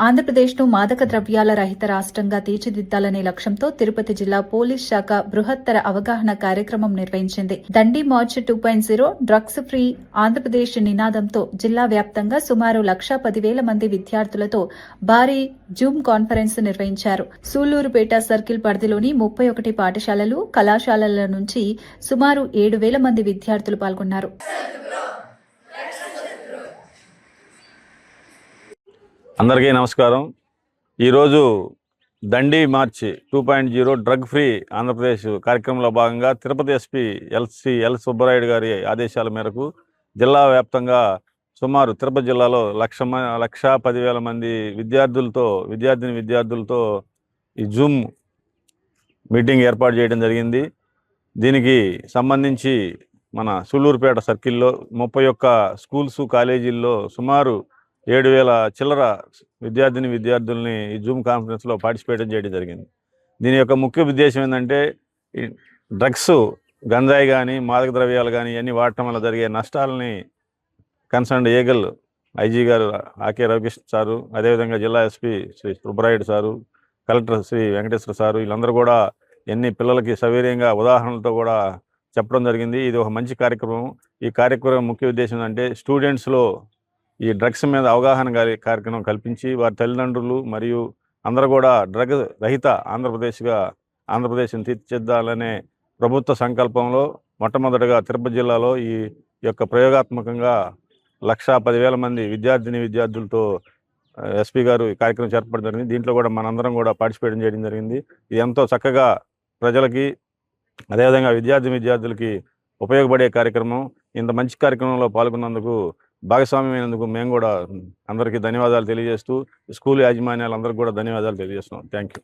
ఆంధ్రప్రదేశ్ను మాదక ద్రవ్యాల రహిత రాష్ట్రంగా తీర్చిదిద్దాలనే లక్ష్యంతో తిరుపతి జిల్లా పోలీస్ శాఖ బృహత్తర అవగాహన కార్యక్రమం నిర్వహించింది. దండి మార్చ్ 2.0 డ్రగ్స్ ఫ్రీ ఆంధ్రప్రదేశ్ నినాదంతో జిల్లా వ్యాప్తంగా సుమారు 1,10,000 మంది విద్యార్థులతో భారీ జూమ్ కాన్ఫరెన్స్ నిర్వహించారు. సూళ్లూరుపేట సర్కిల్ పరిధిలోని 31 పాఠశాలలు, కళాశాలల నుంచి సుమారు 7,000 మంది విద్యార్థులు పాల్గొన్నారు. అందరికీ నమస్కారం. ఈరోజు దండి మార్చి 2.0 డ్రగ్ ఫ్రీ ఆంధ్రప్రదేశ్ కార్యక్రమంలో భాగంగా తిరుపతి ఎస్పీ ఎల్ సుబ్బరాయుడు గారి ఆదేశాల మేరకు జిల్లా వ్యాప్తంగా సుమారు తిరుపతి జిల్లాలో 1,10,000 మంది విద్యార్థులతో ఈ జూమ్ మీటింగ్ ఏర్పాటు చేయడం జరిగింది. దీనికి సంబంధించి మన సూళ్లూరుపేట సర్కిల్లో 31 స్కూల్స్, కాలేజీల్లో సుమారు 7,000 చిల్లర విద్యార్థుల్ని ఈ జూమ్ కాన్ఫరెన్స్లో పార్టిసిపేట్ చేయడం జరిగింది. దీని యొక్క ముఖ్య ఉద్దేశం ఏంటంటే డ్రగ్స్, గంజాయి కానీ, మాదక ద్రవ్యాలు కానీ ఇవన్నీ వాడటం వల్ల జరిగే నష్టాలని కన్సర్న్డ్ ఏగల్ ఐజీ గారు ఆకే రవికృష్ణ సారు, అదేవిధంగా జిల్లా SP Shri Subbarayudu sir, collector Shri Venkateswara sir, వీళ్ళందరూ కూడా ఎన్ని పిల్లలకి సౌకర్యంగా ఉదాహరణలతో కూడా చెప్పడం జరిగింది. ఇది ఒక మంచి కార్యక్రమం. ఈ కార్యక్రమం ముఖ్య ఉద్దేశం ఏంటంటే స్టూడెంట్స్లో ఈ డ్రగ్స్ మీద అవగాహన కార్యక్రమం కల్పించి వారి తల్లిదండ్రులు మరియు అందరూ కూడా డ్రగ్ రహిత ఆంధ్రప్రదేశ్ని తీర్చిదిద్దాలనే ప్రభుత్వ సంకల్పంలో మొట్టమొదటిగా తిరుపతి జిల్లాలో ఈ యొక్క ప్రయోగాత్మకంగా 1,10,000 మంది విద్యార్థులతో ఎస్పీ గారు ఈ కార్యక్రమం చేపట్టడం జరిగింది. దీంట్లో కూడా మనందరం కూడా పార్టిసిపేట్ చేయడం జరిగింది. ఇది ఎంతో చక్కగా ప్రజలకి, అదేవిధంగా విద్యార్థులకి ఉపయోగపడే కార్యక్రమం. ఇంత మంచి కార్యక్రమంలో పాల్గొన్నందుకు, భాగస్వామ్యమైనందుకు మేము కూడా అందరికీ ధన్యవాదాలు తెలియజేస్తూ, స్కూల్ యాజమాన్యాలందరికీ కూడా ధన్యవాదాలు తెలియజేస్తున్నాం. Thank you.